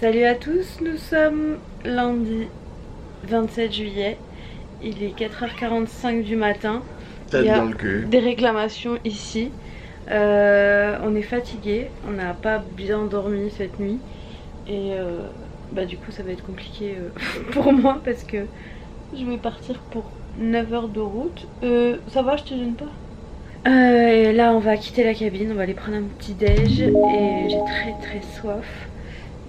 Salut à tous, nous sommes lundi 27 juillet, il est 4h45 du matin, il y Tête a dans le cul. des réclamations ici, on est fatigué, on n'a pas bien dormi cette nuit et du coup ça va être compliqué pour moi parce que je vais partir pour 9 heures de route. Ça va, je te gêne pas? Et là on va quitter la cabine, on va aller prendre un petit déj et j'ai très soif.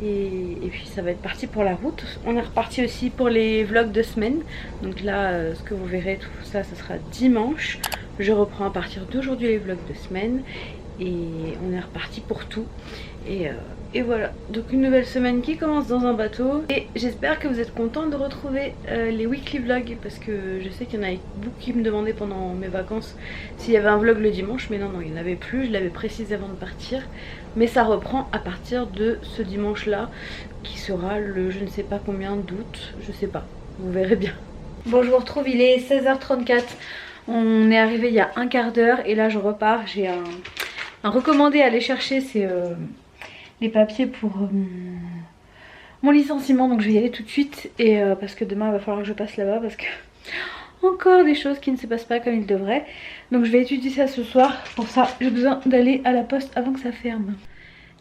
Et puis ça va être parti pour la route. On est reparti aussi pour les vlogs de semaine. Donc là, ce que vous verrez, tout ça, ce sera dimanche. Je reprends à partir d'aujourd'hui les vlogs de semaine. Et on est reparti pour tout. Et voilà, donc une nouvelle semaine qui commence dans un bateau. Et j'espère que vous êtes contents de retrouver les weekly vlogs. Parce que je sais qu'il y en a beaucoup qui me demandaient pendant mes vacances s'il y avait un vlog le dimanche. Mais non, il n'y en avait plus, je l'avais précisé avant de partir. Mais ça reprend à partir de ce dimanche là, qui sera le je ne sais pas combien d'août, je sais pas, vous verrez bien. Bon, je vous retrouve, il est 16h34, on est arrivé il y a un quart d'heure et là je repars. J'ai un recommandé à aller chercher, c'est les papiers pour mon licenciement, donc je vais y aller tout de suite. Et parce que demain il va falloir que je passe là-bas parce que encore des choses qui ne se passent pas comme il devrait. Donc je vais étudier ça ce soir. Pour ça j'ai besoin d'aller à la poste avant que ça ferme.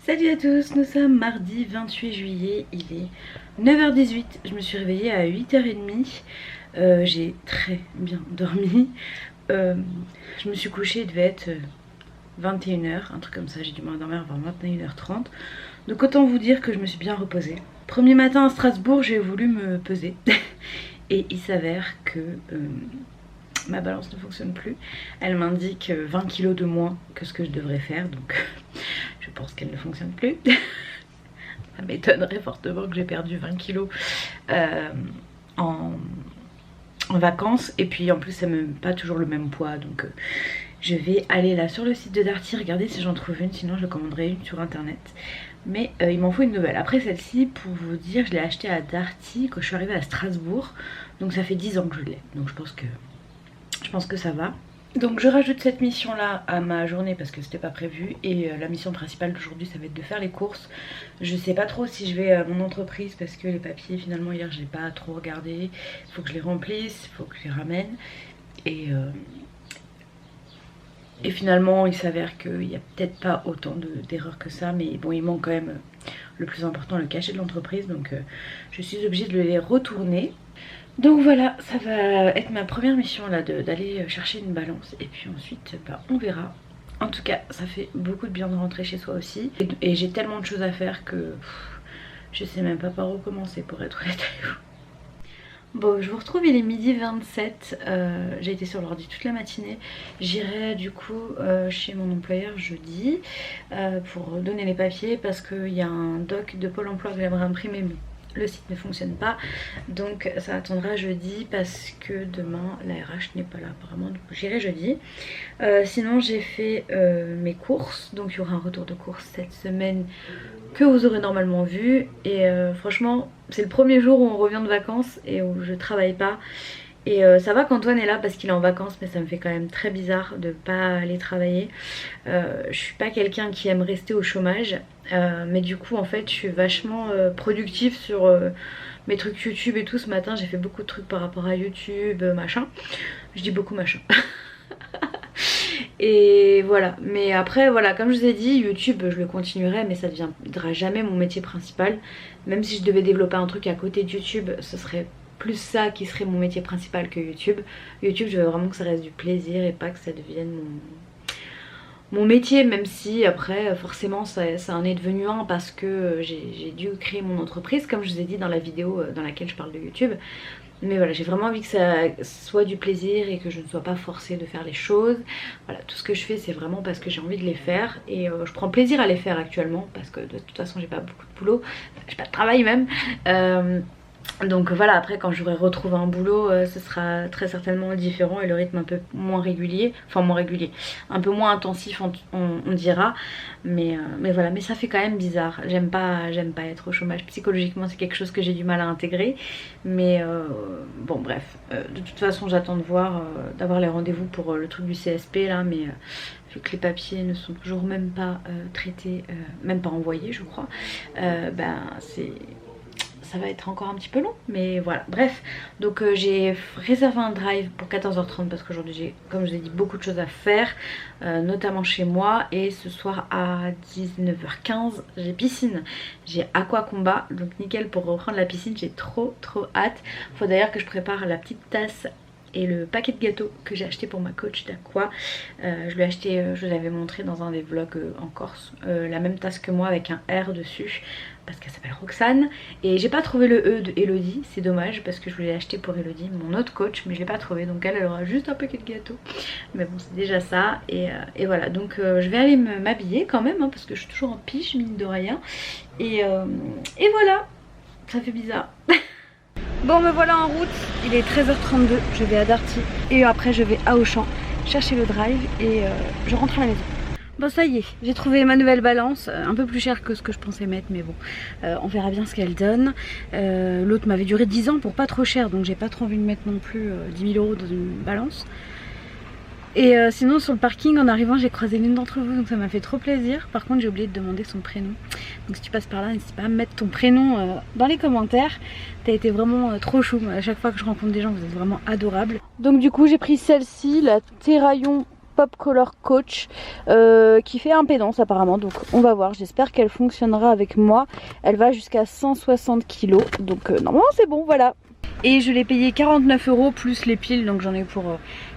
Salut à tous, nous sommes mardi 28 juillet, il est 9h18. Je me suis réveillée à 8h30. J'ai très bien dormi. Je me suis couchée, il devait être 21h, un truc comme ça. J'ai dû m'endormir vers 21h30. Donc autant vous dire que je me suis bien reposée. Premier matin à Strasbourg, j'ai voulu me peser. Et il s'avère que ma balance ne fonctionne plus. Elle m'indique 20 kg de moins que ce que je devrais faire. Donc je pense qu'elle ne fonctionne plus. Ça m'étonnerait fortement que j'ai perdu 20 kg en vacances. Et puis en plus ça me met pas toujours le même poids. Donc je vais aller là sur le site de Darty, regarder si j'en trouve une. Sinon je commanderai une sur internet. Mais il m'en faut une nouvelle. Après celle-ci, pour vous dire, je l'ai achetée à Darty quand je suis arrivée à Strasbourg. Donc ça fait 10 ans que je l'ai. Donc je pense que ça va. Donc je rajoute cette mission là à ma journée parce que c'était pas prévu. Et la mission principale d'aujourd'hui ça va être de faire les courses. Je sais pas trop si je vais à mon entreprise parce que les papiers finalement hier je l'ai pas trop regardé. Il faut que je les remplisse, il faut que je les ramène. Et finalement il s'avère qu'il n'y a peut-être pas autant d'erreurs que ça. Mais bon, il manque quand même le plus important, le cachet de l'entreprise. Donc je suis obligée de les retourner. Donc voilà, ça va être ma première mission là, d'aller chercher une balance. Et puis ensuite on verra. En tout cas ça fait beaucoup de bien de rentrer chez soi aussi. Et j'ai tellement de choses à faire que je sais même pas par où commencer, pour être honnête avec vous. Bon, je vous retrouve, il est midi 27, j'ai été sur l'ordi toute la matinée. J'irai du coup chez mon employeur jeudi pour donner les papiers parce qu'il y a un doc de Pôle emploi que j'aimerais imprimer, mais le site ne fonctionne pas. Donc ça attendra jeudi parce que demain la RH n'est pas là apparemment, donc j'irai jeudi. Sinon j'ai fait mes courses, donc il y aura un retour de courses cette semaine que vous aurez normalement vu. Et franchement c'est le premier jour où on revient de vacances et où je travaille pas. Et ça va qu'Antoine est là parce qu'il est en vacances, mais ça me fait quand même très bizarre de pas aller travailler. Je suis pas quelqu'un qui aime rester au chômage, mais du coup en fait je suis vachement productive sur mes trucs YouTube et tout. Ce matin j'ai fait beaucoup de trucs par rapport à YouTube, machin. Je dis beaucoup machin. Et voilà, mais après voilà, comme je vous ai dit, YouTube je le continuerai, mais ça ne deviendra jamais mon métier principal. Même si je devais développer un truc à côté de YouTube, ce serait plus ça qui serait mon métier principal que YouTube. YouTube, je veux vraiment que ça reste du plaisir et pas que ça devienne mon métier, même si après forcément ça en est devenu un parce que j'ai dû créer mon entreprise, comme je vous ai dit dans la vidéo dans laquelle je parle de YouTube. Mais voilà, j'ai vraiment envie que ça soit du plaisir et que je ne sois pas forcée de faire les choses. Voilà, tout ce que je fais c'est vraiment parce que j'ai envie de les faire. Et je prends plaisir à les faire actuellement parce que de toute façon j'ai pas beaucoup de boulot, enfin, j'ai pas de travail même. Donc voilà, après quand j'aurai retrouvé un boulot, ce sera très certainement différent et le rythme un peu moins régulier, enfin moins régulier, un peu moins intensif on dira, mais voilà, mais ça fait quand même bizarre. J'aime pas être au chômage. Psychologiquement c'est quelque chose que j'ai du mal à intégrer, mais bon bref, de toute façon j'attends de voir, d'avoir les rendez-vous pour le truc du CSP là, mais vu que les papiers ne sont toujours même pas traités, même pas envoyés je crois, ben ça va être encore un petit peu long, mais voilà, bref. Donc j'ai réservé un drive pour 14h30 parce qu'aujourd'hui j'ai, comme je vous ai dit, beaucoup de choses à faire, notamment chez moi. Et ce soir à 19h15 j'ai piscine, j'ai aqua combat, donc nickel pour reprendre la piscine. J'ai trop hâte. Faut d'ailleurs que je prépare la petite tasse et le paquet de gâteaux que j'ai acheté pour ma coach d'aqua. Je lui ai acheté, je vous avais montré dans un des vlogs en Corse, la même tasse que moi avec un R dessus parce qu'elle s'appelle Roxane. Et j'ai pas trouvé le E de Elodie, c'est dommage parce que je voulais l'acheter pour Elodie, mon autre coach, mais je l'ai pas trouvé, donc elle aura juste un paquet de gâteaux. Mais bon, c'est déjà ça. Et voilà, donc je vais aller m'habiller quand même, hein, parce que je suis toujours en pige, mine de rien. Et voilà, ça fait bizarre. Bon, me voilà en route, il est 13h32, je vais à Darty et après je vais à Auchan chercher le drive et je rentre à la maison. Bon, ça y est, j'ai trouvé ma nouvelle balance, un peu plus chère que ce que je pensais mettre, mais bon, on verra bien ce qu'elle donne. L'autre m'avait duré 10 ans pour pas trop cher, donc j'ai pas trop envie de mettre non plus 10 000 € dans une balance. Et sinon sur le parking en arrivant j'ai croisé l'une d'entre vous, donc ça m'a fait trop plaisir. Par contre j'ai oublié de demander son prénom, donc si tu passes par là n'hésite pas à mettre ton prénom dans les commentaires. T'as été vraiment trop chou, à chaque fois que je rencontre des gens vous êtes vraiment adorables. Donc du coup j'ai pris celle-ci, la Terraillon Pop Color Coach, qui fait impédance apparemment, donc on va voir, j'espère qu'elle fonctionnera avec moi. Elle va jusqu'à 160 kg, donc normalement c'est bon, voilà. Et je l'ai payé 49 € plus les piles, donc j'en ai eu pour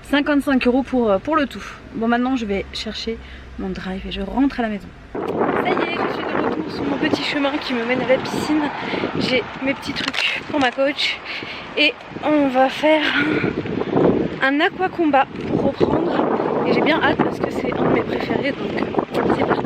55 € pour le tout. Bon, maintenant je vais chercher mon drive et je rentre à la maison. Ça y est, je suis de retour sur mon petit chemin qui me mène à la piscine. J'ai mes petits trucs pour ma coach et on va faire un aqua combat pour reprendre. Et j'ai bien hâte parce que c'est un de mes préférés, donc c'est parti.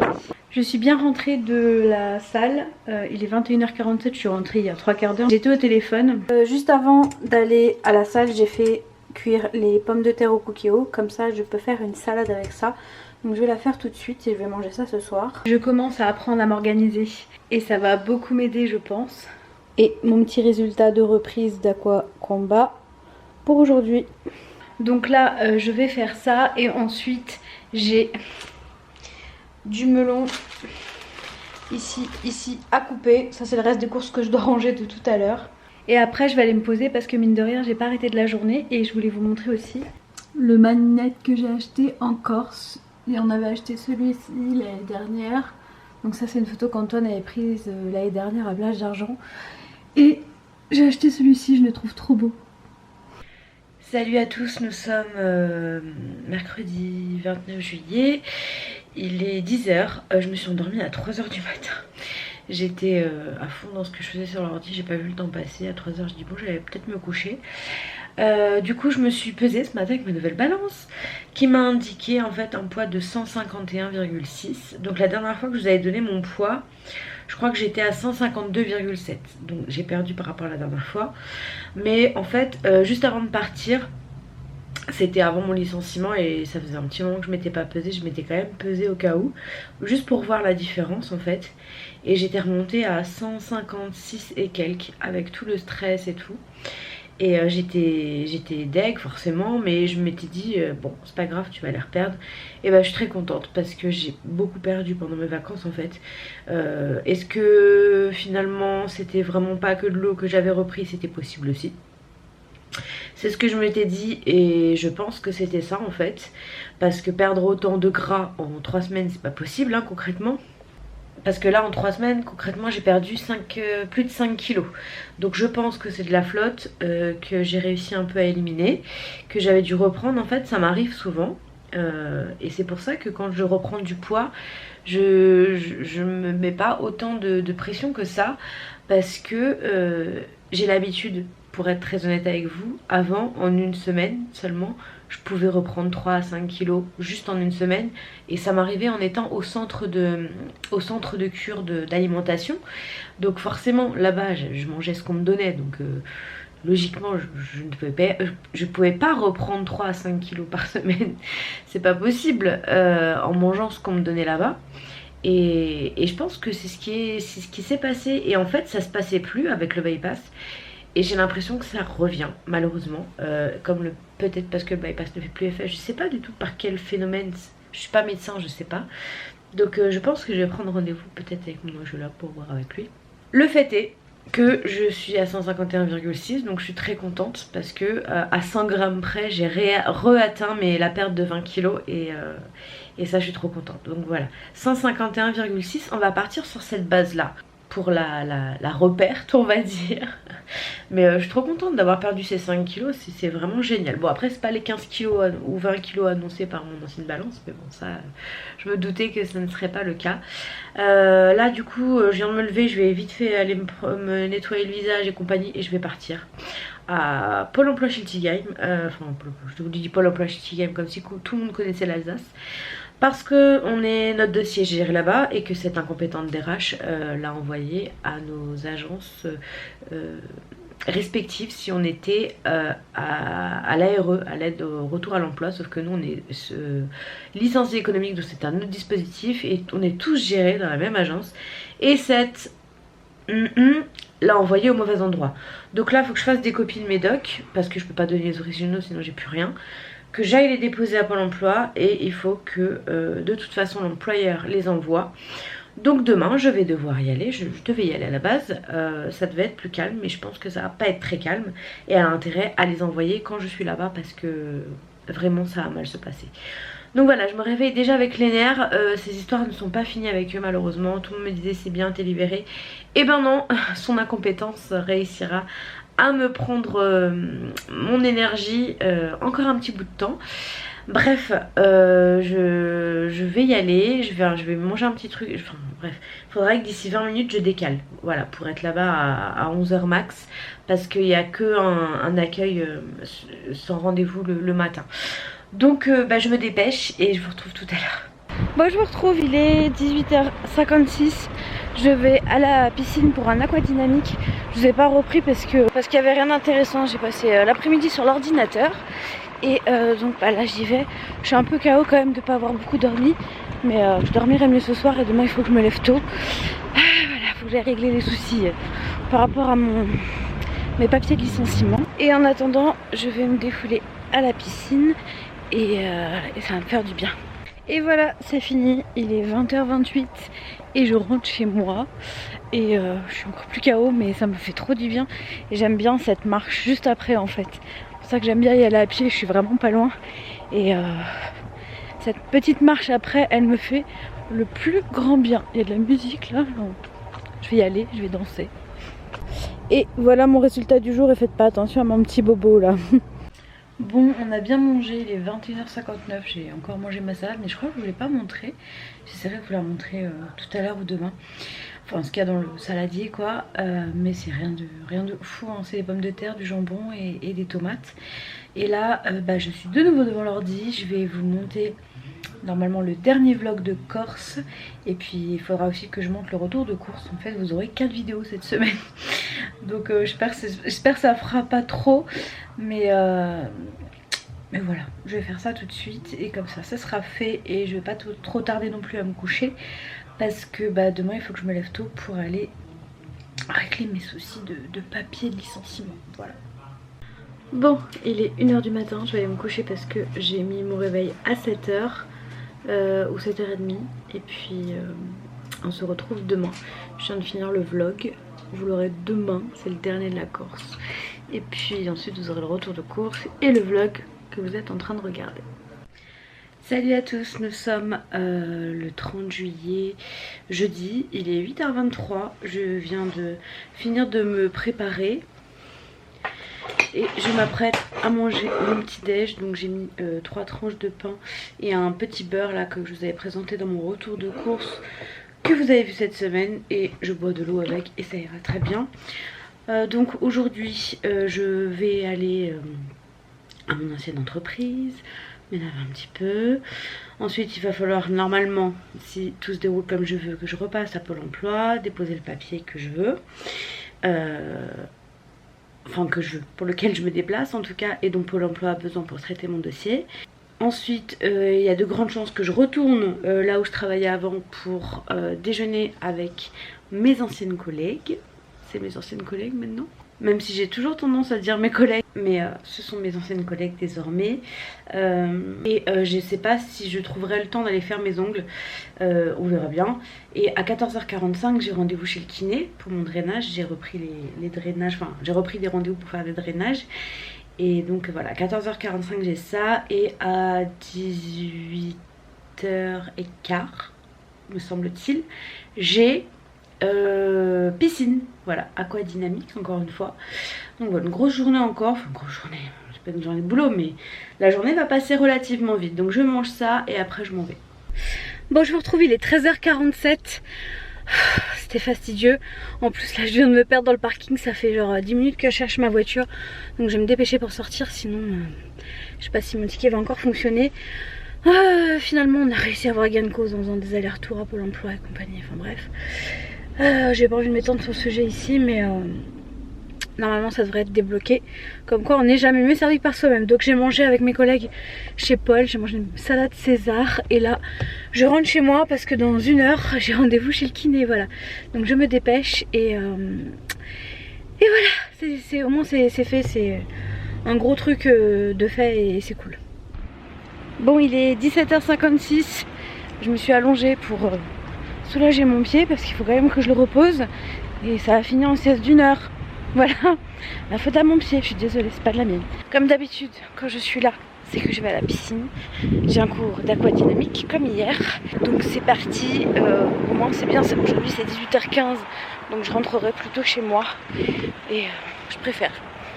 Je suis bien rentrée de la salle, il est 21h47, je suis rentrée il y a 3/4 d'heure. J'étais au téléphone. Juste avant d'aller à la salle, j'ai fait cuire les pommes de terre au cookéo. Comme ça, je peux faire une salade avec ça. Donc je vais la faire tout de suite et je vais manger ça ce soir. Je commence à apprendre à m'organiser et ça va beaucoup m'aider, je pense. Et mon petit résultat de reprise d'Aqua Combat pour aujourd'hui. Donc là, je vais faire ça et ensuite j'ai du melon ici à couper. Ça c'est le reste des courses que je dois ranger de tout à l'heure. Et après je vais aller me poser parce que mine de rien j'ai pas arrêté de la journée. Et je voulais vous montrer aussi le manette que j'ai acheté en Corse. Et on avait acheté celui-ci l'année dernière. Donc ça c'est une photo qu'Antoine avait prise l'année dernière à Plage d'Argent. Et j'ai acheté celui-ci, je le trouve trop beau. Salut à tous, nous sommes mercredi 29 juillet. Il est 10h, je me suis endormie à 3h du matin. J'étais à fond dans ce que je faisais sur l'ordi, j'ai pas vu le temps passer. À 3h je dis bon, j'allais peut-être me coucher. Du coup je me suis pesée ce matin avec ma nouvelle balance qui m'a indiqué en fait un poids de 151,6. Donc la dernière fois que je vous avais donné mon poids, je crois que j'étais à 152,7. Donc j'ai perdu par rapport à la dernière fois. Mais en fait juste avant de partir, c'était avant mon licenciement et ça faisait un petit moment que je m'étais pas pesée. Je m'étais quand même pesée au cas où, juste pour voir la différence en fait. Et j'étais remontée à 156 et quelques avec tout le stress et tout. Et j'étais deg forcément, mais je m'étais dit bon c'est pas grave, tu vas les reperdre. Et bah je suis très contente parce que j'ai beaucoup perdu pendant mes vacances en fait. Est-ce que finalement c'était vraiment pas que de l'eau que j'avais repris? C'était possible aussi. C'est ce que je m'étais dit et je pense que c'était ça en fait. Parce que perdre autant de gras en 3 semaines c'est pas possible hein, concrètement. Parce que là en 3 semaines concrètement j'ai perdu plus de 5 kilos. Donc je pense que c'est de la flotte que j'ai réussi un peu à éliminer, que j'avais dû reprendre. En fait ça m'arrive souvent et c'est pour ça que quand je reprends du poids je me mets pas autant de pression que ça. Parce que j'ai l'habitude pour être très honnête avec vous, avant, en une semaine seulement, je pouvais reprendre 3 à 5 kilos juste en une semaine. Et ça m'arrivait en étant au centre de cure d'alimentation. Donc forcément, là-bas, je mangeais ce qu'on me donnait. Donc logiquement, je ne pouvais pas reprendre 3 à 5 kilos par semaine. C'est pas possible en mangeant ce qu'on me donnait là-bas. Et je pense que c'est ce qui s'est passé. Et en fait, ça se passait plus avec le bypass. Et j'ai l'impression que ça revient, malheureusement. Peut-être parce que le bypass ne fait plus effet. Je sais pas du tout par quel phénomène. Je suis pas médecin, je sais pas. Donc je pense que je vais prendre rendez-vous peut-être avec mon angiola pour voir avec lui. Le fait est que je suis à 151,6, donc je suis très contente parce que à 100 grammes près j'ai re-atteint la perte de 20 kilos et ça je suis trop contente. Donc voilà, 151,6, on va partir sur cette base là pour la reperte on va dire. Mais je suis trop contente d'avoir perdu ces 5 kilos, c'est vraiment génial. Bon après c'est pas les 15 kilos ou 20 kilos annoncés par mon ancienne balance, mais bon ça je me doutais que ça ne serait pas le cas. Là du coup je viens de me lever, je vais vite fait aller me nettoyer le visage et compagnie et je vais partir à Pôle emploi Schiltigheim. Enfin je vous dis Pôle emploi Schiltigheim comme si tout le monde connaissait l'Alsace. Parce que notre dossier est géré là-bas et que cette incompétente DRH l'a envoyé à nos agences respectives si on était à l'ARE, à l'aide au retour à l'emploi. Sauf que nous on est licenciés économiques, donc c'est un autre dispositif et on est tous gérés dans la même agence. Et cette l'a envoyé au mauvais endroit. Donc là il faut que je fasse des copies de mes docs parce que je peux pas donner les originaux sinon j'ai plus rien. Que j'aille les déposer à Pôle emploi et il faut que de toute façon l'employeur les envoie. Donc demain je vais devoir y aller, je devais y aller à la base, ça devait être plus calme mais je pense que ça va pas être très calme et elle a intérêt à les envoyer quand je suis là-bas parce que vraiment ça va mal se passer. Donc voilà, je me réveille déjà avec les nerfs, ces histoires ne sont pas finies avec eux malheureusement, tout le monde me disait c'est bien, t'es libérée. Et ben non, son incompétence réussira à me prendre mon énergie encore un petit bout de temps. Bref, je vais y aller, je vais manger un petit truc, enfin bref, il faudra que d'ici 20 minutes je décale, voilà, pour être là-bas à 11h max, parce qu'il n'y a que un accueil sans rendez-vous le matin. Donc je me dépêche et je vous retrouve tout à l'heure. Bon, je vous retrouve, il est 18h56. Je vais à la piscine pour un aquadynamique. Je vous ai pas repris parce qu'il n'y avait rien d'intéressant. J'ai passé l'après-midi sur l'ordinateur. Et donc là j'y vais. Je suis un peu KO quand même de pas avoir beaucoup dormi. Mais je dormirai mieux ce soir et demain il faut que je me lève tôt. Voilà, il faut que j'aille régler les soucis par rapport à mes papiers de licenciement. Et en attendant, je vais me défouler à la piscine et ça va me faire du bien. Et voilà, c'est fini, il est 20h28 et je rentre chez moi. Et je suis encore plus KO mais ça me fait trop du bien. Et j'aime bien cette marche juste après en fait. C'est pour ça que j'aime bien y aller à pied, je suis vraiment pas loin. Et cette petite marche après, elle me fait le plus grand bien. Il y a de la musique là, je vais y aller, je vais danser. Et voilà mon résultat du jour et faites pas attention à mon petit bobo là. Bon, on a bien mangé, il est 21h59, j'ai encore mangé ma salade, mais je crois que je ne vous l'ai pas montré. J'essaierai de vous la montrer tout à l'heure ou demain. Enfin, ce qu'il y a dans le saladier, quoi. Mais c'est rien de fou, hein. C'est des pommes de terre, du jambon et des tomates. Et là, je suis de nouveau devant l'ordi, je vais vous monter normalement le dernier vlog de Corse. Et puis, il faudra aussi que je monte le retour de course. En fait, vous aurez 4 vidéos cette semaine. Donc, j'espère que ça fera pas trop. Mais voilà, je vais faire ça tout de suite et comme ça sera fait et je vais pas trop tarder non plus à me coucher parce que demain il faut que je me lève tôt pour aller régler mes soucis de papier de licenciement. Voilà. Bon, il est 1h du matin, je vais aller me coucher parce que j'ai mis mon réveil à 7h ou 7h30 et puis on se retrouve demain. Je viens de finir le vlog, vous l'aurez demain, c'est le dernier de la Corse. Et puis ensuite vous aurez le retour de course et le vlog que vous êtes en train de regarder. Salut à tous, nous sommes le 30 juillet, jeudi, il est 8h23, je viens de finir de me préparer et je m'apprête à manger mon petit déj. Donc j'ai mis 3 tranches de pain et un petit beurre là que je vous avais présenté dans mon retour de course que vous avez vu cette semaine et je bois de l'eau avec et ça ira très bien. Donc aujourd'hui je vais aller à mon ancienne entreprise, m'énerver un petit peu. Ensuite il va falloir normalement, si tout se déroule comme je veux, que je repasse à Pôle emploi, déposer le papier que je veux. Enfin que je veux, pour lequel je me déplace en tout cas, et donc Pôle emploi a besoin pour traiter mon dossier. Ensuite il y a de grandes chances que je retourne là où je travaillais avant pour déjeuner avec mes anciennes collègues. C'est mes anciennes collègues maintenant, même si j'ai toujours tendance à dire mes collègues, mais ce sont mes anciennes collègues désormais. Je sais pas si je trouverai le temps d'aller faire mes ongles, on verra bien. Et à 14h45 j'ai rendez-vous chez le kiné pour mon drainage. J'ai repris les drainages, enfin j'ai repris des rendez-vous pour faire des drainages. Et donc voilà, 14h45 j'ai ça, et à 18h15 me semble-t-il j'ai piscine, voilà, aquadynamique encore une fois. Donc voilà, une grosse journée encore, enfin une grosse journée, c'est pas une journée de boulot, mais la journée va passer relativement vite. Donc je mange ça et après je m'en vais. Bon, je vous retrouve, il est 13h47. C'était fastidieux. En plus là je viens de me perdre dans le parking, ça fait genre 10 minutes que je cherche ma voiture. Donc je vais me dépêcher pour sortir, sinon je sais pas si mon ticket va encore fonctionner. Finalement on a réussi à avoir gain de cause en faisant des allers-retours à Pôle emploi et compagnie, enfin bref. J'ai pas envie de m'étendre sur ce sujet ici, mais normalement ça devrait être débloqué. Comme quoi on n'est jamais mieux servi que par soi-même. Donc j'ai mangé avec mes collègues chez Paul, j'ai mangé une salade César, et là je rentre chez moi parce que dans 1 heure j'ai rendez-vous chez le kiné, voilà. Donc je me dépêche et voilà, au moins c'est fait, c'est un gros truc de fait et c'est cool. Bon, il est 17h56, je me suis allongée pour soulager mon pied parce qu'il faut quand même que je le repose, et ça a fini en sieste d'1 heure. Voilà, la faute à mon pied, je suis désolée, c'est pas de la mienne. Comme d'habitude, quand je suis là, c'est que je vais à la piscine. J'ai un cours d'aquadynamique comme hier, donc c'est parti. Au moins c'est bien, aujourd'hui c'est 18h15, donc je rentrerai plutôt chez moi, et je préfère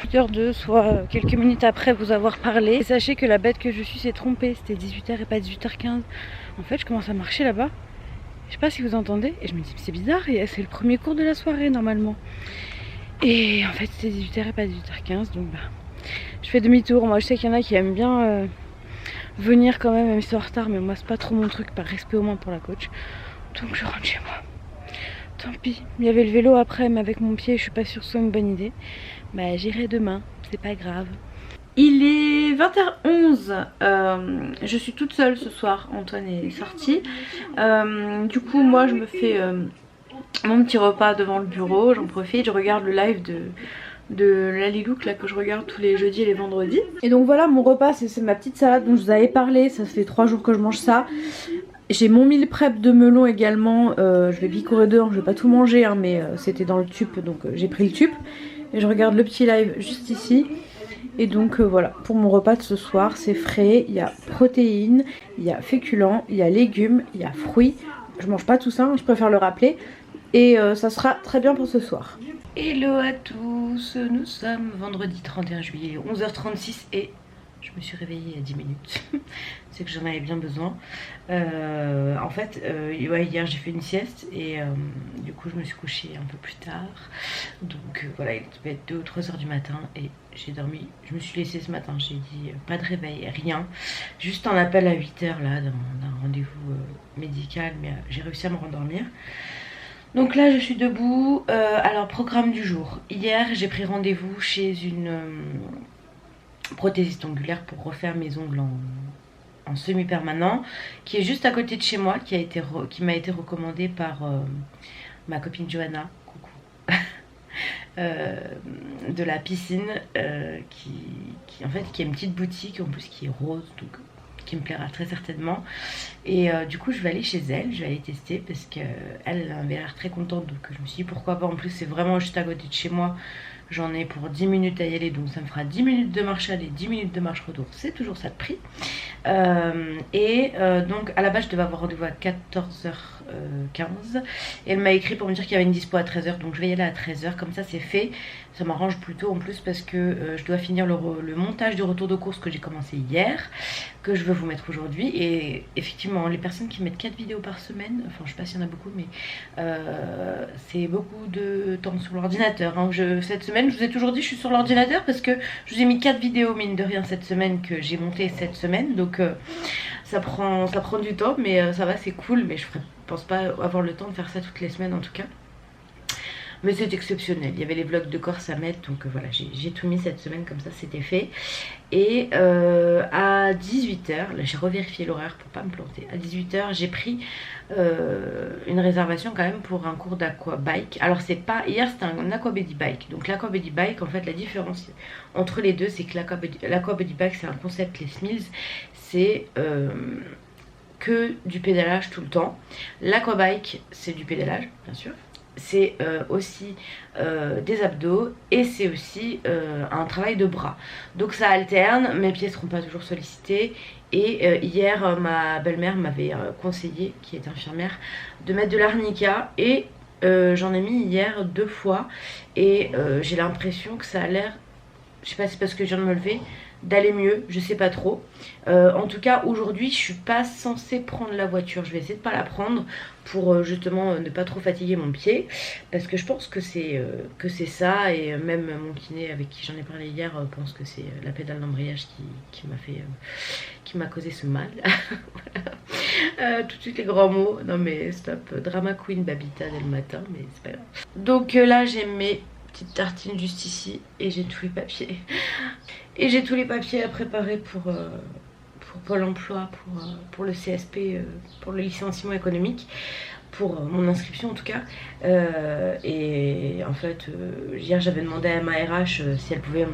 8h02, soit quelques minutes après vous avoir parlé. Et sachez que la bête que je suis s'est trompée, c'était 18h et pas 18h15. En fait je commence à marcher là-bas, je sais pas si vous entendez, et je me dis c'est bizarre, c'est le premier cours de la soirée normalement. Et en fait c'était 18h et pas 18h15, donc je fais demi-tour. Moi je sais qu'il y en a qui aiment bien venir quand même si c'est en retard, mais moi c'est pas trop mon truc, par respect au moins pour la coach. Donc je rentre chez moi. Tant pis, il y avait le vélo après, mais avec mon pied je suis pas sûre que ce soit une bonne idée. Bah j'irai demain, c'est pas grave. Il est 20h11, je suis toute seule ce soir, Antoine est sorti. Du coup moi je me fais mon petit repas devant le bureau, j'en profite, je regarde le live de Lalilouk là que je regarde tous les jeudis et les vendredis. Et donc voilà, mon repas c'est ma petite salade dont je vous avais parlé, ça fait 3 jours que je mange ça. J'ai mon meal prep de melon également, je vais picorer dehors, je vais pas tout manger hein, mais c'était dans le tube, donc j'ai pris le tube. Et je regarde le petit live juste ici. Et donc voilà, pour mon repas de ce soir, c'est frais, il y a protéines, il y a féculents, il y a légumes, il y a fruits. Je mange pas tout ça, hein, je préfère le rappeler. Et ça sera très bien pour ce soir. Hello à tous, nous sommes vendredi 31 juillet, 11h36 et je me suis réveillée il y a 10 minutes. C'est que j'en avais bien besoin. En fait, ouais, hier j'ai fait une sieste et du coup je me suis couchée un peu plus tard. Donc voilà, il devait être 2 ou 3 heures du matin et j'ai dormi. Je me suis laissée ce matin, j'ai dit pas de réveil, rien. Juste un appel à 8h là d'un rendez-vous médical, mais j'ai réussi à me rendormir. Donc là je suis debout. Alors programme du jour. Hier j'ai pris rendez-vous chez une prothésiste ongulaire pour refaire mes ongles en semi-permanent, qui est juste à côté de chez moi, qui m'a été recommandée par ma copine Johanna, coucou, de la piscine, qui en fait qui est une petite boutique en plus qui est rose, donc qui me plaira très certainement. Et du coup je vais aller chez elle, je vais aller tester parce qu'elle avait l'air très contente, donc je me suis dit pourquoi pas, en plus c'est vraiment juste à côté de chez moi, J'en ai pour 10 minutes à y aller, donc ça me fera 10 minutes de marche aller, 10 minutes de marche retour, c'est toujours ça de prix. Donc à la base je devais avoir rendez-vous à 14h15 et elle m'a écrit pour me dire qu'il y avait une dispo à 13h, donc je vais y aller à 13h, comme ça c'est fait. Ça m'arrange plutôt en plus parce que je dois finir le montage du retour de course que j'ai commencé hier, que je veux vous mettre aujourd'hui. Et effectivement les personnes qui mettent 4 vidéos par semaine, enfin je sais pas s'il y en a beaucoup, mais c'est beaucoup de temps sur l'ordinateur, hein. Cette semaine je vous ai toujours dit je suis sur l'ordinateur parce que je vous ai mis 4 vidéos mine de rien cette semaine que j'ai montées cette semaine, donc ça prend du temps, mais ça va, c'est cool. Mais je pense pas avoir le temps de faire ça toutes les semaines en tout cas. Mais c'est exceptionnel, il y avait les vlogs de Corse à mettre, donc voilà, j'ai tout mis cette semaine, comme ça c'était fait. Et à 18h, là j'ai revérifié l'horaire pour pas me planter, à 18h j'ai pris une réservation quand même pour un cours d'aquabike. Alors c'est pas, hier c'était un aquabuddy bike, donc l'aquabuddy bike en fait la différence entre les deux c'est que l'aquabuddy bike c'est un concept Les Mills, c'est que du pédalage tout le temps. L'aquabike c'est du pédalage bien sûr, c'est aussi des abdos et c'est aussi un travail de bras, donc ça alterne, mes pieds seront pas toujours sollicités. Et hier ma belle-mère m'avait conseillé, qui est infirmière, de mettre de l'arnica et j'en ai mis hier 2 fois et j'ai l'impression que ça a l'air, je sais pas si c'est parce que je viens de me lever, d'aller mieux, je sais pas trop. En tout cas aujourd'hui je suis pas censée prendre la voiture, je vais essayer de pas la prendre pour justement ne pas trop fatiguer mon pied, parce que je pense que c'est ça. Et même mon kiné avec qui j'en ai parlé hier pense que c'est la pédale d'embrayage qui m'a causé ce mal. Voilà. Tout de suite les grands mots, non mais stop, drama queen Babita dès le matin, mais c'est pas grave. Donc là j'ai mes petites tartines juste ici et j'ai tous les papiers. Et j'ai tous les papiers à préparer pour Pôle emploi, pour le CSP, pour le licenciement économique, pour mon inscription en tout cas. Et en fait, hier j'avais demandé à ma RH si elle pouvait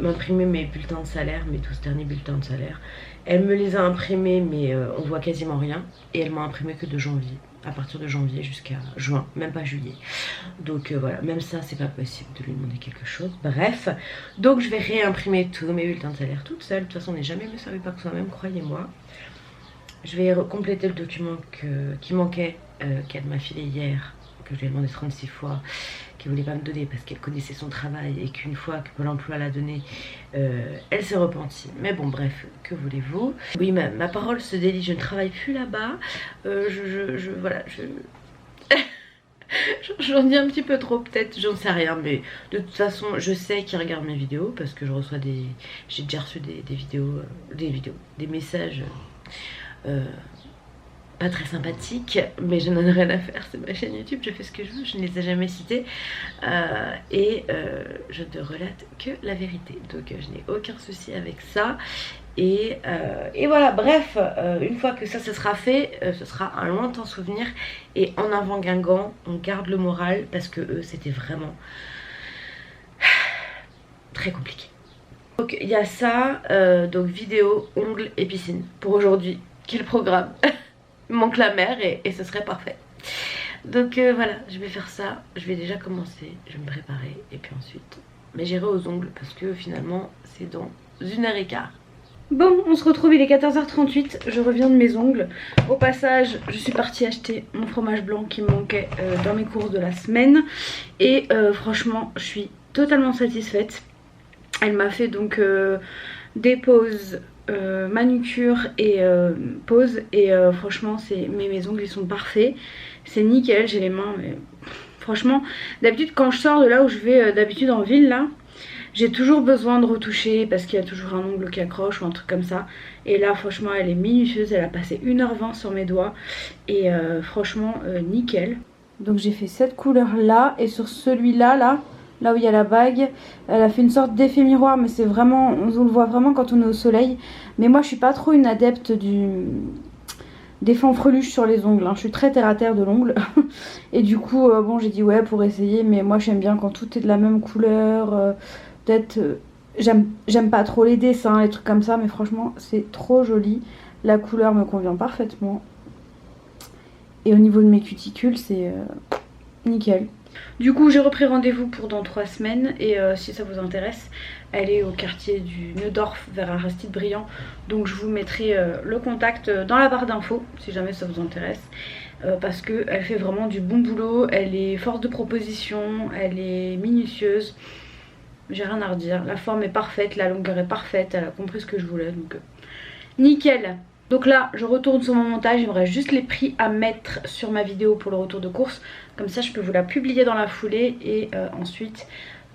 m'imprimer mes bulletins de salaire, mes 12 derniers bulletins de salaire. Elle me les a imprimés, mais on voit quasiment rien. Et elle m'a imprimé que de janvier, à partir de janvier jusqu'à juin, même pas juillet. Donc voilà, même ça c'est pas possible de lui demander quelque chose. Bref, donc je vais réimprimer tous mes bulletins de salaire toute seule. De toute façon on n'est jamais mieux servi par soi-même, croyez-moi. Je vais compléter le document qui manquait, qu'elle m'a filé hier, que je lui ai demandé 36 fois, qu'elle voulait pas me donner parce qu'elle connaissait son travail et qu'une fois que Pôle emploi l'a donné, elle s'est repentie. Mais bon bref, que voulez-vous. Oui, ma parole se délie, je ne travaille plus là-bas. Voilà, j'en dis un petit peu trop peut-être, j'en sais rien, mais de toute façon je sais qu'ils regardent mes vidéos parce que je reçois j'ai déjà reçu des messages pas très sympathiques, mais je n'en ai rien à faire, c'est ma chaîne YouTube, je fais ce que je veux, je ne les ai jamais cités et je ne relate que la vérité, donc je n'ai aucun souci avec ça. Et voilà, bref, une fois que ça sera fait, ce sera un lointain souvenir. Et en avant Guingamp, on garde le moral parce que eux, c'était vraiment très compliqué. Donc il y a ça, donc vidéo, ongles et piscine pour aujourd'hui. Quel programme. Il manque la mer et ce serait parfait. Donc voilà, je vais faire ça, je vais déjà commencer, je vais me préparer et puis ensuite, mais j'irai aux ongles parce que finalement c'est dans 1h15. Bon, on se retrouve, il est 14h38, je reviens de mes ongles. Au passage, je suis partie acheter mon fromage blanc qui me manquait dans mes courses de la semaine. Et franchement, je suis totalement satisfaite. Elle m'a fait donc des pauses, manucure et pause. Et franchement, mes ongles ils sont parfaits. C'est nickel, j'ai les mains, mais franchement, d'habitude quand je sors de là où je vais d'habitude en ville là, j'ai toujours besoin de retoucher parce qu'il y a toujours un ongle qui accroche ou un truc comme ça. Et là franchement elle est minutieuse, elle a passé 1h20 sur mes doigts. Et franchement nickel. Donc j'ai fait cette couleur là et sur celui-là, là où il y a la bague, elle a fait une sorte d'effet miroir. Mais c'est vraiment, on le voit vraiment quand on est au soleil. Mais moi je suis pas trop une adepte des fanfreluches sur les ongles, hein. Je suis très terre à terre de l'ongle. Et du coup bon j'ai dit ouais pour essayer. Mais moi j'aime bien quand tout est de la même couleur. Peut-être j'aime pas trop les dessins, les trucs comme ça, mais franchement c'est trop joli. La couleur me convient parfaitement. Et au niveau de mes cuticules c'est nickel. Du coup j'ai repris rendez-vous pour dans 3 semaines et si ça vous intéresse, elle est au quartier du Neudorf vers Aristide Briand. Donc je vous mettrai le contact dans la barre d'infos si jamais ça vous intéresse. Parce qu'elle fait vraiment du bon boulot, elle est force de proposition, elle est minutieuse. J'ai rien à redire, la forme est parfaite, la longueur est parfaite, elle a compris ce que je voulais donc nickel. Donc là je retourne sur mon montage, il me reste juste les prix à mettre sur ma vidéo pour le retour de course. Comme ça je peux vous la publier dans la foulée et ensuite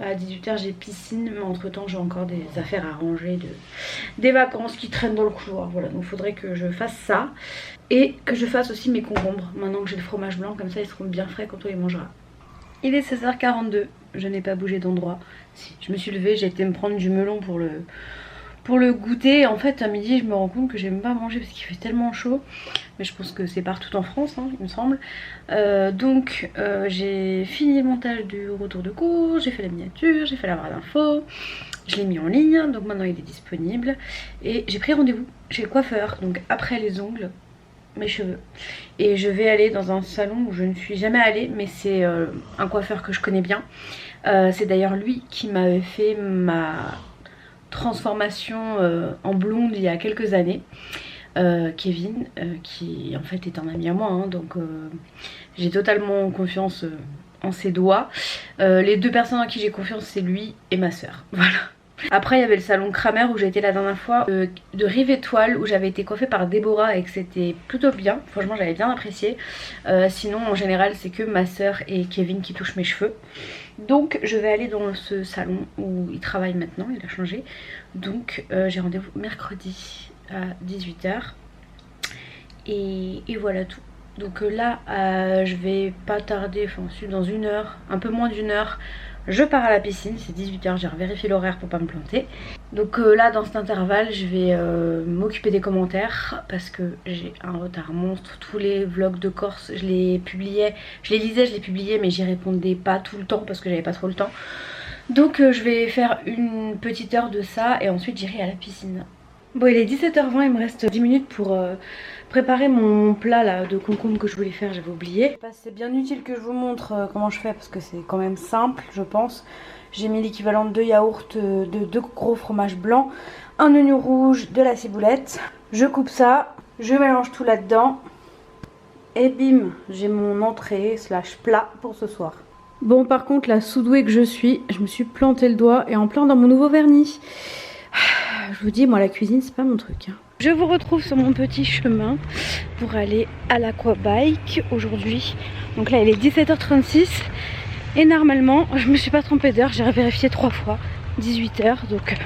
à 18 h j'ai piscine. Mais entre temps j'ai encore des affaires à ranger, des vacances qui traînent dans le couloir. Voilà, donc il faudrait que je fasse ça. Et que je fasse aussi mes concombres maintenant que j'ai le fromage blanc, comme ça ils seront bien frais quand on les mangera. Il est 16h42, je n'ai pas bougé d'endroit. Si, je me suis levée, j'ai été me prendre du melon pour le goûter. En fait à midi je me rends compte que j'aime pas manger parce qu'il fait tellement chaud. Mais je pense que c'est partout en France hein, il me semble. Donc j'ai fini le montage du retour de course, j'ai fait la miniature, j'ai fait la barre d'infos. Je l'ai mis en ligne, donc maintenant il est disponible. Et j'ai pris rendez-vous chez le coiffeur, donc après les ongles, mes cheveux. Et je vais aller dans un salon où je ne suis jamais allée, mais c'est un coiffeur que je connais bien. C'est d'ailleurs lui qui m'avait fait ma transformation en blonde il y a quelques années. Kevin, qui en fait est un ami à moi, hein, donc j'ai totalement confiance en ses doigts. Les deux personnes en qui j'ai confiance, c'est lui et ma soeur. Voilà. Après il y avait le salon Kramer où j'ai été la dernière fois, de Rive Étoile où j'avais été coiffée par Déborah et que c'était plutôt bien. Franchement j'avais bien apprécié. Sinon en général c'est que ma soeur et Kevin qui touchent mes cheveux. Donc je vais aller dans ce salon où il travaille maintenant, il a changé. Donc j'ai rendez-vous mercredi à 18 h. Et voilà tout. Donc là je vais pas tarder, enfin dans 1 heure, un peu moins d'1 heure. Je pars à la piscine, c'est 18 h, j'ai revérifié l'horaire pour pas me planter. Donc là dans cet intervalle je vais m'occuper des commentaires parce que j'ai un retard monstre. Tous les vlogs de Corse je les publiais, je les lisais, je les publiais mais j'y répondais pas tout le temps parce que j'avais pas trop le temps. Donc je vais faire une petite heure de ça et ensuite j'irai à la piscine. Bon il est 17 h 20, il me reste 10 minutes pour préparer mon plat là de concombre que je voulais faire, j'avais oublié. C'est bien utile que je vous montre comment je fais parce que c'est quand même simple je pense. J'ai mis l'équivalent de 2 yaourts, de 2 gros fromages blancs, un oignon rouge, de la ciboulette. Je coupe ça, je mélange tout là-dedans et bim, j'ai mon entrée slash plat pour ce soir. Bon par contre la sous-douée que je me suis planté le doigt et en plein dans mon nouveau vernis. Je vous dis moi la cuisine c'est pas mon truc hein. Je vous retrouve sur mon petit chemin pour aller à l'aquabike aujourd'hui. Donc là il est 17 h 36 et normalement je me suis pas trompée d'heure, j'ai vérifié 3 fois, 18 h donc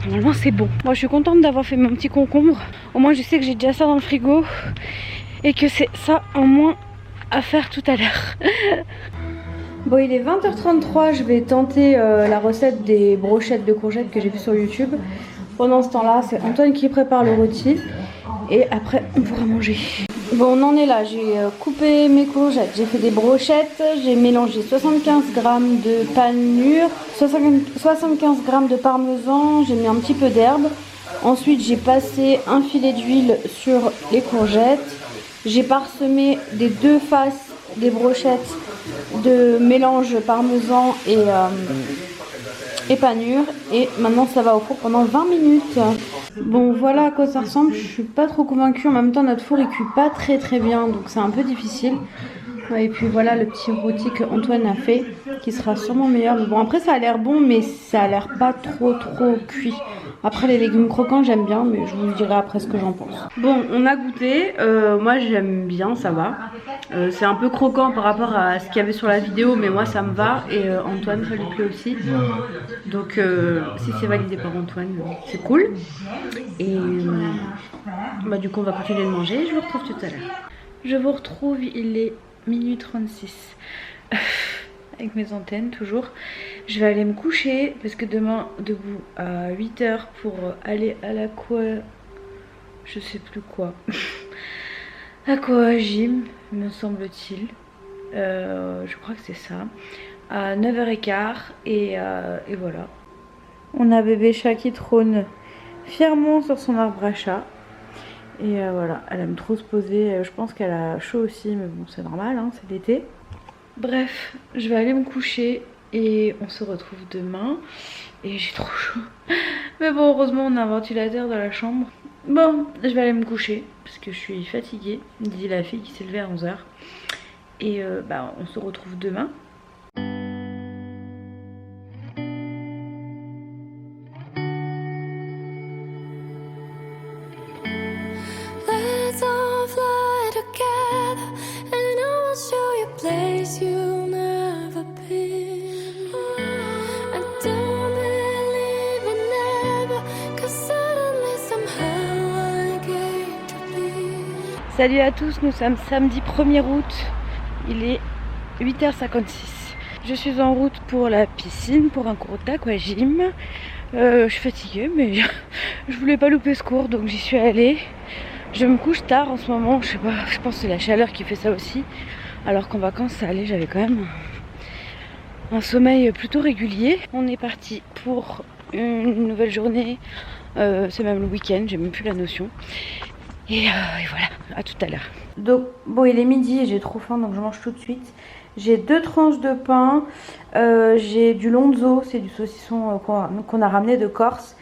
normalement c'est bon. Moi je suis contente d'avoir fait mon petit concombre. Au moins je sais que j'ai déjà ça dans le frigo et que c'est ça en moins à faire tout à l'heure. Bon il est 20 h 33, je vais tenter la recette des brochettes de courgettes que j'ai vu sur YouTube. Pendant ce temps là c'est Antoine qui prépare le rôti et après on pourra manger. Bon on en est là, j'ai coupé mes courgettes, j'ai fait des brochettes, j'ai mélangé 75 g de panure, 75 g de parmesan, j'ai mis un petit peu d'herbe. Ensuite j'ai passé un filet d'huile sur les courgettes, j'ai parsemé des 2 faces des brochettes de mélange parmesan et panure et maintenant ça va au four pendant 20 minutes. Bon voilà à quoi ça ressemble, je suis pas trop convaincue, en même temps notre four il cuit pas très bien donc c'est un peu difficile. Et puis voilà le petit rôti que Antoine a fait qui sera sûrement meilleur. Mais bon après ça a l'air bon mais ça a l'air pas trop cuit. Après les légumes croquants j'aime bien mais je vous dirai après ce que j'en pense. Bon on a goûté, moi j'aime bien, ça va. C'est un peu croquant par rapport à ce qu'il y avait sur la vidéo mais moi ça me va et Antoine ça lui plaît aussi. Donc si c'est validé par Antoine c'est cool. Et bah, du coup on va continuer de manger, je vous retrouve tout à l'heure. Je vous retrouve, il est minuit 36 avec mes antennes toujours. Je vais aller me coucher parce que demain debout à 8 h pour aller à l'aqua, je sais plus quoi, aqua gym me semble-t-il, je crois que c'est ça, à 9 h 15 et voilà. On a bébé chat qui trône fièrement sur son arbre à chat. Et voilà, elle aime trop se poser, je pense qu'elle a chaud aussi, mais bon c'est normal, hein, c'est l'été. Bref, je vais aller me coucher et on se retrouve demain. Et j'ai trop chaud. Mais bon, heureusement on a un ventilateur dans la chambre. Bon, je vais aller me coucher parce que je suis fatiguée, dit la fille qui s'est levée à 11 h. Et bah on se retrouve demain. Salut à tous, nous sommes samedi 1er août, il est 8h56. Je suis en route pour la piscine, pour un cours d'aquagym. Je suis fatiguée mais je voulais pas louper ce cours donc j'y suis allée. Je me couche tard en ce moment, je sais pas, je pense que c'est la chaleur qui fait ça aussi. Alors qu'en vacances ça allait, j'avais quand même un sommeil plutôt régulier. On est parti pour une nouvelle journée, c'est même le week-end, j'ai même plus la notion. Et voilà, à tout à l'heure. Donc bon, il est midi et j'ai trop faim donc je mange tout de suite. J'ai 2 tranches de pain, j'ai du lonzo, c'est du saucisson qu'on a ramené de Corse.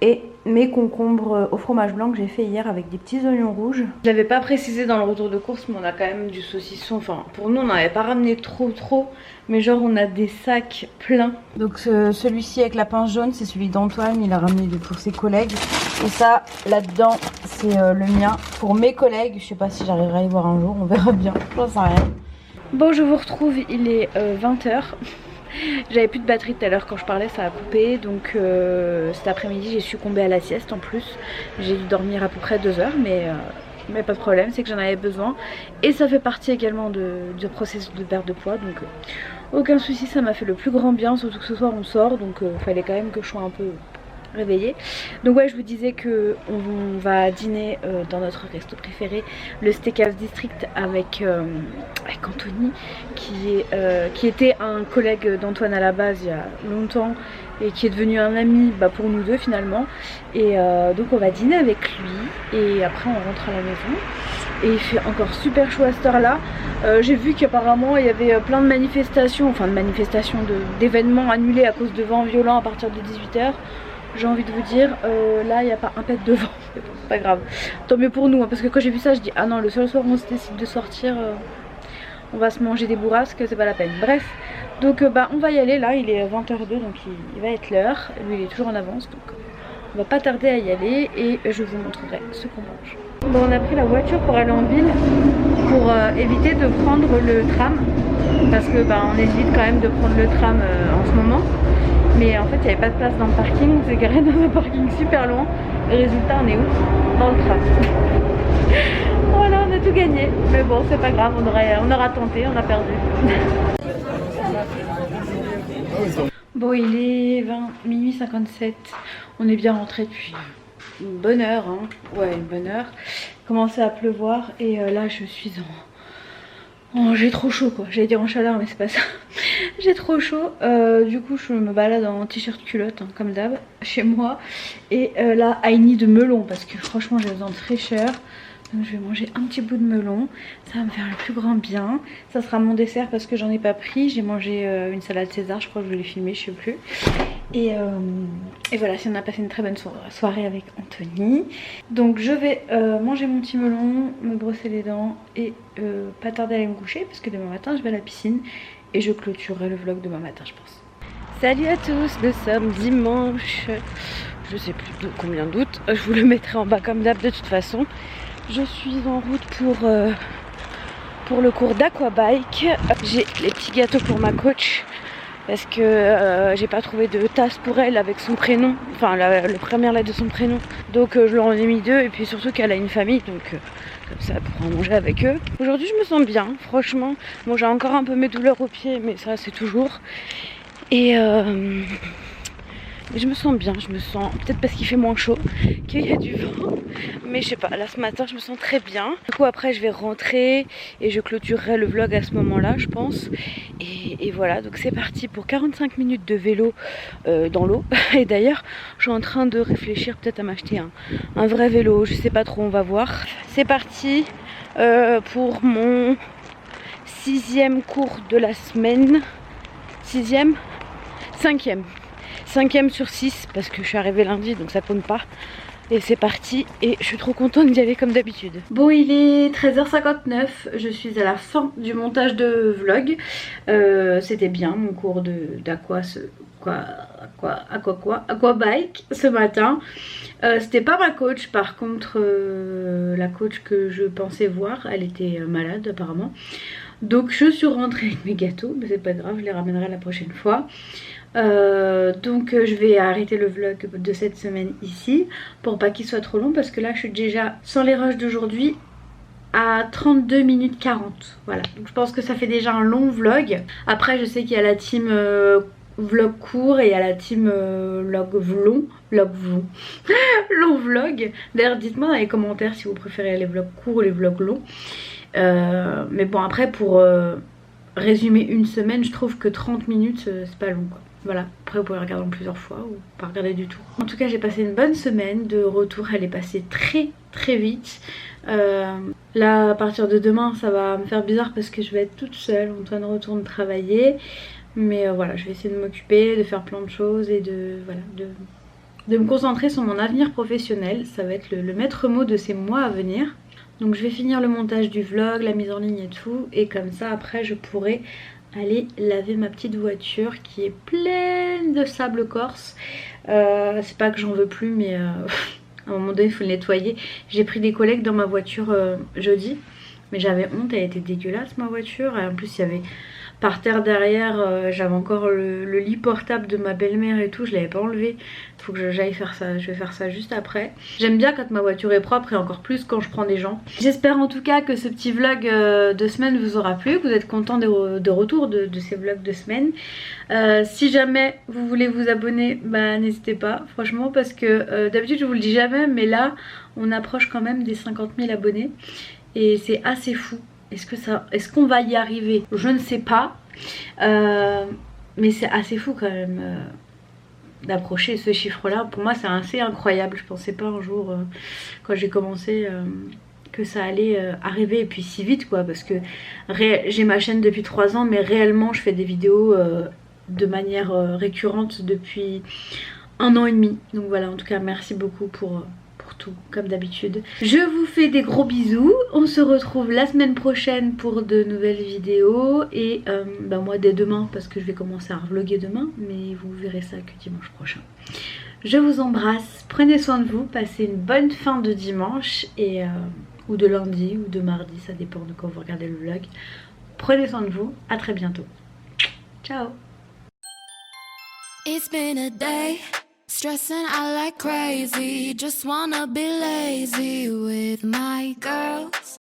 Et mes concombres au fromage blanc que j'ai fait hier avec des petits oignons rouges. Je l'avais pas précisé dans le retour de course mais on a quand même du saucisson. Enfin pour nous on n'avait pas ramené trop mais genre on a des sacs pleins. Donc celui-ci avec la pince jaune c'est celui d'Antoine, il a ramené pour ses collègues. Et ça là-dedans c'est le mien pour mes collègues. Je sais pas si j'arriverai à y voir un jour, on verra bien, j'en sais rien. Bon je vous retrouve, il est 20 h. J'avais plus de batterie tout à l'heure quand je parlais, ça a coupé. Donc cet après-midi j'ai succombé à la sieste en plus. J'ai dû dormir à peu près 2 heures mais pas de problème, c'est que j'en avais besoin. Et ça fait partie également du processus de perte de poids. Donc aucun souci, ça m'a fait le plus grand bien. Surtout que ce soir on sort donc fallait quand même que je sois un peu réveillée. Donc ouais, je vous disais que on va dîner dans notre resto préféré, le Steakhouse District avec Anthony qui était un collègue d'Antoine à la base il y a longtemps et qui est devenu un ami pour nous deux finalement. Et donc on va dîner avec lui et après on rentre à la maison. Et il fait encore super chaud à cette heure là. J'ai vu qu'apparemment il y avait plein de manifestations, d'événements annulés à cause de vents violents à partir de 18 h. J'ai envie de vous dire, là il n'y a pas un pet de vent, c'est pas grave. Tant mieux pour nous, hein, parce que quand j'ai vu ça, je dis ah non, le seul soir où on se décide de sortir, on va se manger des bourrasques, c'est pas la peine. Bref, donc on va y aller là, il est 20 h 02 donc il va être l'heure. Lui il est toujours en avance, donc on va pas tarder à y aller et je vous montrerai ce qu'on mange. Bon, on a pris la voiture pour aller en ville pour éviter de prendre le tram, parce que on hésite quand même de prendre le tram en ce moment. Mais en fait il n'y avait pas de place dans le parking, on s'est garé dans un parking super loin. Le résultat on est où? Dans le tram. Voilà, on a tout gagné. Mais bon c'est pas grave, on aura tenté, on a perdu. Bon il est minuit 57, on est bien rentré depuis une bonne heure hein. Ouais, une bonne heure. Il commençait à pleuvoir et là je suis Oh, j'ai trop chaud quoi, j'allais dire en chaleur mais c'est pas ça. J'ai trop chaud, du coup je me balade en t-shirt culotte hein, comme d'hab chez moi. Et là I need de melon parce que franchement j'ai besoin de fraîcheur. Donc je vais manger un petit bout de melon, ça va me faire le plus grand bien. Ça sera mon dessert parce que j'en ai pas pris. J'ai mangé une salade César, je crois que je l'ai filmé, je sais plus. Et voilà, si on a passé une très bonne soirée avec Anthony. Donc je vais manger mon petit melon, me brosser les dents et pas tarder à aller me coucher parce que demain matin je vais à la piscine et je clôturerai le vlog demain matin je pense. Salut à tous, nous sommes dimanche, je sais plus de combien d'août, je vous le mettrai en bas comme d'hab de toute façon. Je suis en route pour le cours d'aquabike. J'ai les petits gâteaux pour ma coach parce que j'ai pas trouvé de tasse pour elle avec son prénom, enfin le première lettre de son prénom. Donc je leur en ai mis 2 et puis surtout qu'elle a une famille donc comme ça elle pourra manger avec eux. Aujourd'hui je me sens bien, franchement. Bon j'ai encore un peu mes douleurs aux pieds mais ça c'est toujours. Et je me sens bien, je me sens peut-être parce qu'il fait moins chaud, qu'il y a du vent, mais je sais pas, là ce matin je me sens très bien. Du coup après je vais rentrer et je clôturerai le vlog à ce moment-là je pense. Et voilà, donc c'est parti pour 45 minutes de vélo dans l'eau. Et d'ailleurs je suis en train de réfléchir peut-être à m'acheter un vrai vélo, je sais pas trop, on va voir. C'est parti pour mon 6e cours de la semaine. 6e, 5e. 5e sur 6 parce que je suis arrivée lundi donc ça compte pas. Et c'est parti et je suis trop contente d'y aller comme d'habitude. Bon, il est 13h59, je suis à la fin du montage de vlog. C'était bien mon cours aquabike ce matin. C'était pas ma coach, par contre la coach que je pensais voir, elle était malade apparemment. Donc je suis rentrée avec mes gâteaux, mais c'est pas grave, je les ramènerai la prochaine fois. Donc je vais arrêter le vlog de cette semaine ici pour pas qu'il soit trop long parce que là je suis déjà sans les rushs d'aujourd'hui à 32 minutes 40. Voilà, donc je pense que ça fait déjà un long vlog. Après je sais qu'il y a la team vlog court et il y a la team long vlog. D'ailleurs dites-moi dans les commentaires si vous préférez les vlogs courts ou les vlogs longs. Mais bon, après pour résumer une semaine, je trouve que 30 minutes c'est pas long quoi. Voilà, après vous pouvez regarder en plusieurs fois ou pas regarder du tout. En tout cas j'ai passé une bonne semaine de retour, elle est passée très vite. Là à partir de demain ça va me faire bizarre parce que je vais être toute seule, Antoine retourne travailler. Mais voilà, je vais essayer de m'occuper, de faire plein de choses et de me concentrer sur mon avenir professionnel. Ça va être le maître mot de ces mois à venir. Donc je vais finir le montage du vlog, la mise en ligne et tout. Et comme ça après je pourrai aller laver ma petite voiture qui est pleine de sable corse. C'est pas que j'en veux plus mais à un moment donné il faut le nettoyer. J'ai pris des collègues dans ma voiture jeudi. Mais j'avais honte, elle était dégueulasse ma voiture. Et en plus il y avait par terre derrière, j'avais encore le lit portable de ma belle-mère et tout, je l'avais pas enlevé. Il faut que j'aille faire ça, je vais faire ça juste après. J'aime bien quand ma voiture est propre et encore plus quand je prends des gens. J'espère en tout cas que ce petit vlog de semaine vous aura plu, que vous êtes contents de retour de ces vlogs de semaine. Si jamais vous voulez vous abonner, bah n'hésitez pas franchement parce que d'habitude je vous le dis jamais mais là on approche quand même des 50 000 abonnés et c'est assez fou. Est-ce qu'on va y arriver? Je ne sais pas. Mais c'est assez fou quand même d'approcher ce chiffre-là. Pour moi c'est assez incroyable. Je pensais pas un jour quand j'ai commencé que ça allait arriver et puis si vite quoi. Parce que j'ai ma chaîne depuis 3 ans mais réellement je fais des vidéos de manière récurrente depuis 1 an et demi. Donc voilà, en tout cas merci beaucoup pour tout comme d'habitude. Je vous fais des gros bisous, on se retrouve la semaine prochaine pour de nouvelles vidéos et bah moi dès demain parce que je vais commencer à vlogger demain mais vous verrez ça que dimanche prochain. Je vous embrasse, prenez soin de vous, passez une bonne fin de dimanche et ou de lundi ou de mardi, ça dépend de quand vous regardez le vlog. Prenez soin de vous, à très bientôt. Ciao. It's been a day. Stressing out like crazy, just wanna be lazy with my girls.